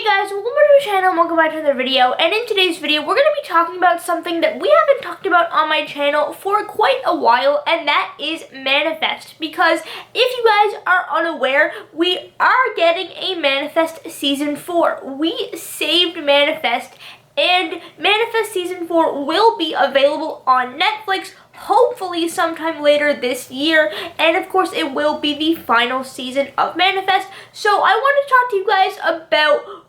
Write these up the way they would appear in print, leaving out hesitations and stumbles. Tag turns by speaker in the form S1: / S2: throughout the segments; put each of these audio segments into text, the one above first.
S1: guys, welcome to the channel and welcome back to another video. And in today's video, we're going to be talking about something that we haven't talked about on my channel for quite a while, and that is Manifest. Because if you guys are unaware, we are getting a Manifest Season 4. We saved Manifest, and Manifest Season 4 will be available on Netflix hopefully sometime later this year, and of course it will be the final season of Manifest. So I want to talk to you guys about,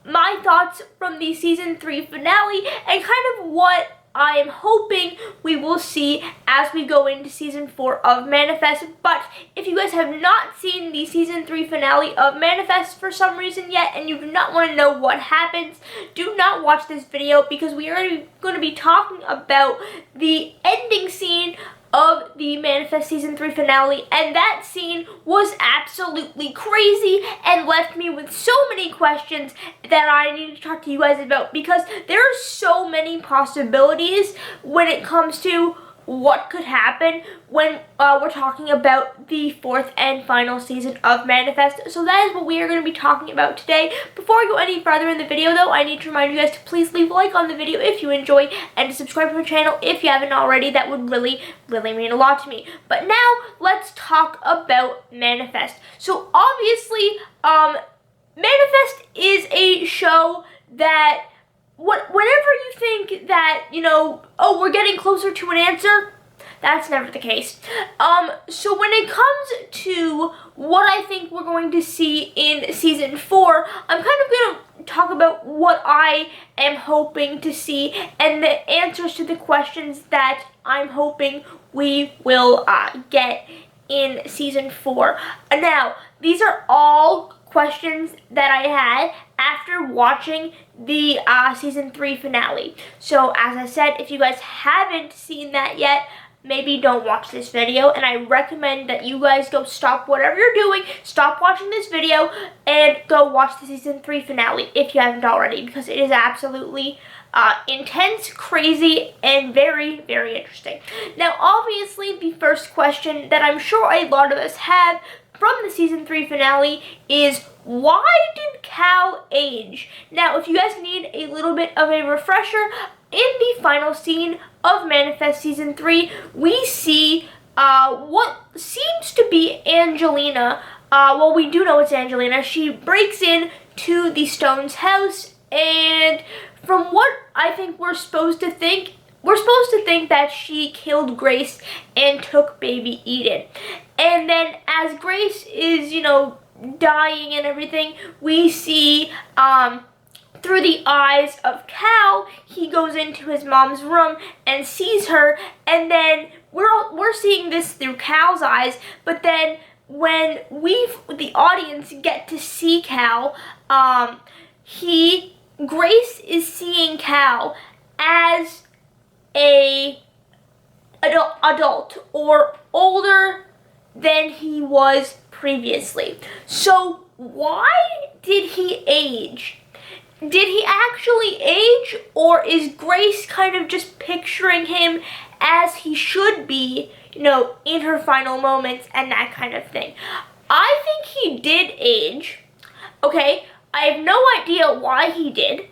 S1: my thoughts from the season 3 finale and kind of what I am hoping we will see as we go into season 4 of Manifest. But if you guys have not seen the season 3 finale of Manifest for some reason yet, and you do not want to know what happens, do not watch this video, because we are going to be talking about the ending scene of the Manifest season 3 finale, and that scene was absolutely crazy and left me with so many questions that I need to talk to you guys about, because there are so many possibilities when it comes to what could happen when we're talking about the 4th and final season of Manifest. So that is what we are going to be talking about today. Before I go any further in the video though, I need to remind you guys to please leave a like on the video if you enjoy, and to subscribe to my channel if you haven't already. That would really mean a lot to me. But now let's talk about Manifest. So obviously, Manifest is a show that whenever you think that, oh, we're getting closer to an answer, that's never the case. So when it comes to what I think we're going to see in season 4, I'm kind of going to talk about what I am hoping to see and the answers to the questions that I'm hoping we will get in season 4. Now, these are all questions that I had after watching the season 3 finale. So as I said, if you guys haven't seen that yet, maybe don't watch this video, and I recommend that you guys go stop whatever you're doing, stop watching this video, and go watch the season 3 finale if you haven't already, because it is absolutely intense, crazy, and very, very interesting. Now, obviously, the first question that I'm sure a lot of us have from the season 3 finale is, why did Cal age? Now, if you guys need a little bit of a refresher, in the final scene of Manifest season 3, we see what seems to be Angelina. Well, we do know it's Angelina. She breaks in to the Stone's house, and from what I think we're supposed to think that she killed Grace and took baby Eden. And then as Grace is, dying and everything, we see through the eyes of Cal, he goes into his mom's room and sees her, and then we're seeing this through Cal's eyes, but then when the audience get to see Cal, Grace is seeing Cal as a adult or older than he was previously. So why did he age? Did he actually age, or is Grace kind of just picturing him as he should be, in her final moments and that kind of thing? I think he did age. Okay, I have no idea why he did.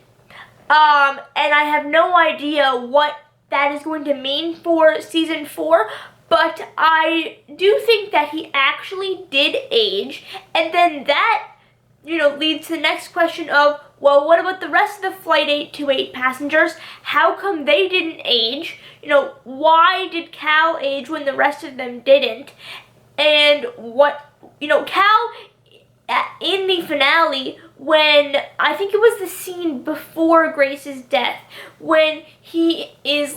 S1: And I have no idea what that is going to mean for season 4, but I do think that he actually did age, and then that, leads to the next question of, well, what about the rest of the Flight 828 passengers? How come they didn't age? Why did Cal age when the rest of them didn't? And Cal, in the finale, when, I think it was the scene before Grace's death, when he is,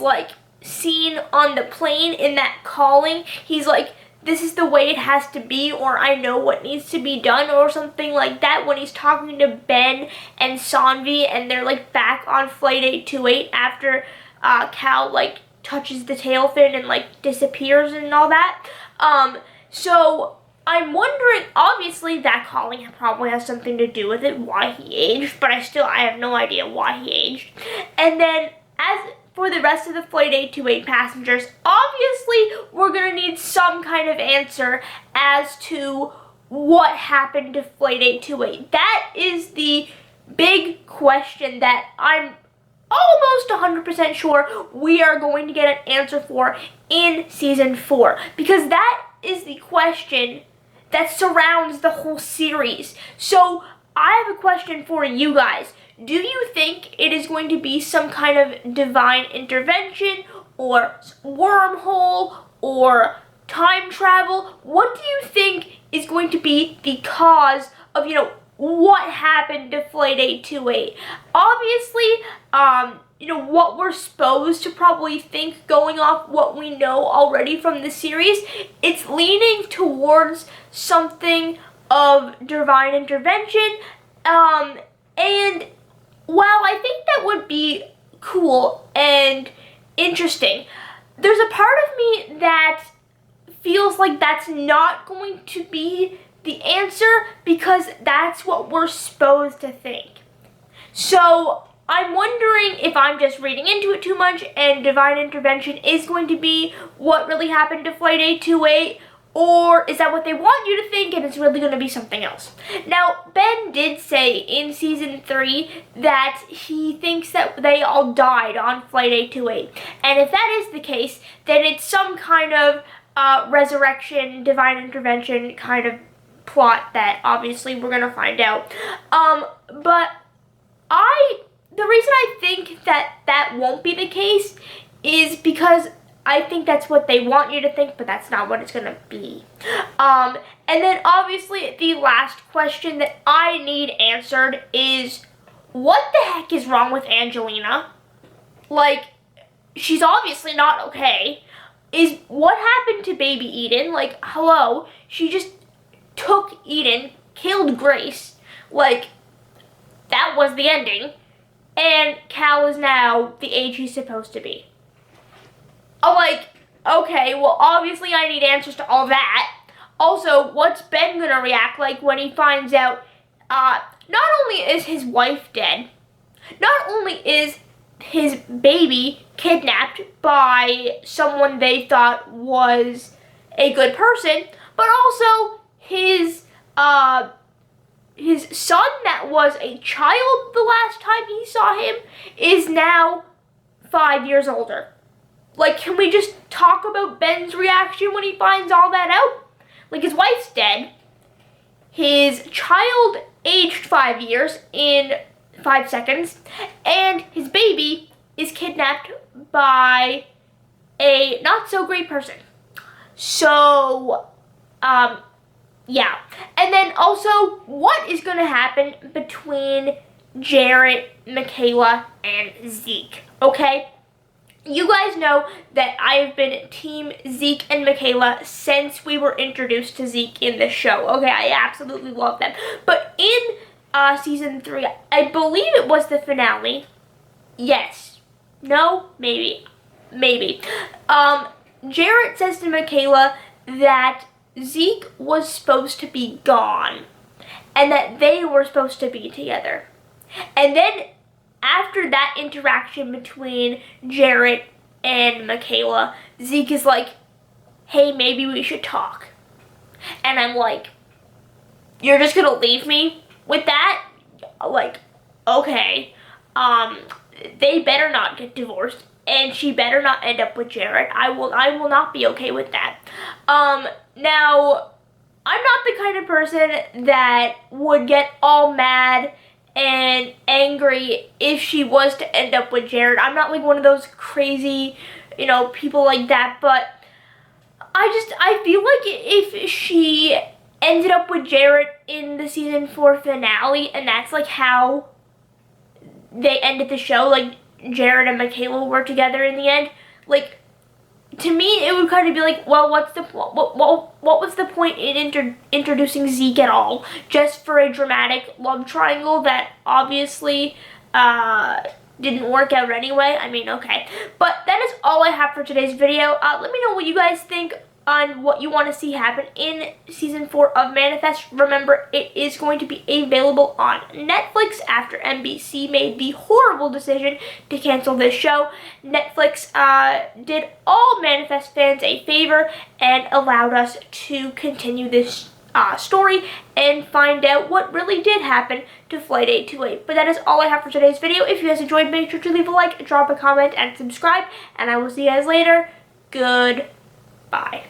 S1: seen on the plane in that calling, he's like, this is the way it has to be, or I know what needs to be done, or something like that, when he's talking to Ben and Sanvi, and they're, back on Flight 828 after Cal, touches the tail fin and, disappears and all that. So I'm wondering, obviously that calling probably has something to do with it, why he aged, but I have no idea why he aged. And then, as for the rest of the Flight 828 passengers, obviously we're going to need some kind of answer as to what happened to Flight 828. That is the big question that I'm almost 100% sure we are going to get an answer for in season 4, because that is the question that surrounds the whole series. So I have a question for you guys. Do you think it is going to be some kind of divine intervention or wormhole or time travel? What do you think is going to be the cause of, what happened to Flight 828? Obviously, what we're supposed to probably think, going off what we know already from the series, it's leaning towards something of divine intervention. And while I think that would be cool and interesting, there's a part of me that feels like that's not going to be the answer, because that's what we're supposed to think. So I'm wondering if I'm just reading into it too much and divine intervention is going to be what really happened to Flight 828, or is that what they want you to think and it's really going to be something else? Now, Ben did say in season 3 that he thinks that they all died on Flight 828. And if that is the case, then it's some kind of resurrection, divine intervention kind of plot that obviously we're going to find out. But the reason I think that won't be the case is because I think that's what they want you to think, but that's not what it's going to be. And then obviously the last question that I need answered is, what the heck is wrong with Angelina? Like, she's obviously not okay. What happened to baby Eden? Like, hello, she just took Eden, killed Grace. Like, that was the ending. And Cal is now the age he's supposed to be. I'm like, okay, well, obviously I need answers to all that. Also, what's Ben gonna react like when he finds out, not only is his wife dead, not only is his baby kidnapped by someone they thought was a good person, but also his son that was a child the last time he saw him is now 5 years older. Like, can we just talk about Ben's reaction when he finds all that out? Like, his wife's dead. His child aged 5 years in 5 seconds. And his baby is kidnapped by a not-so-great person. So, yeah. And then also, what is going to happen between Jarrett, Michaela, and Zeke? Okay? You guys know that I've been Team Zeke and Michaela since we were introduced to Zeke in the show. Okay, I absolutely love them. But in season 3, I believe it was the finale. Yes. No? Maybe. Maybe. Jarrett says to Michaela that Zeke was supposed to be gone and that they were supposed to be together. And then after that interaction between Jarrett and Michaela, Zeke is like, hey, maybe we should talk. And I'm like, you're just gonna leave me with that? Like, okay. They better not get divorced, and she better not end up with Jarrett. I will not be okay with that. Now, I'm not the kind of person that would get all mad and angry if she was to end up with Jarrett. I'm not like one of those crazy, people like that, but I feel like if she ended up with Jarrett in the season 4 finale, and that's like how they ended the show, like Jarrett and Michaela were together in the end, like, to me, it would kind of be like, well, what was the point in introducing Zeke at all? Just for a dramatic love triangle that obviously didn't work out anyway? I mean, okay. But that is all I have for today's video. Let me know what you guys think on what you want to see happen in season 4 of Manifest. Remember, it is going to be available on Netflix after NBC made the horrible decision to cancel this show. Netflix did all Manifest fans a favor and allowed us to continue this story and find out what really did happen to Flight 828. But that is all I have for today's video. If you guys enjoyed, make sure to leave a like, drop a comment, and subscribe, and I will see you guys later. Goodbye.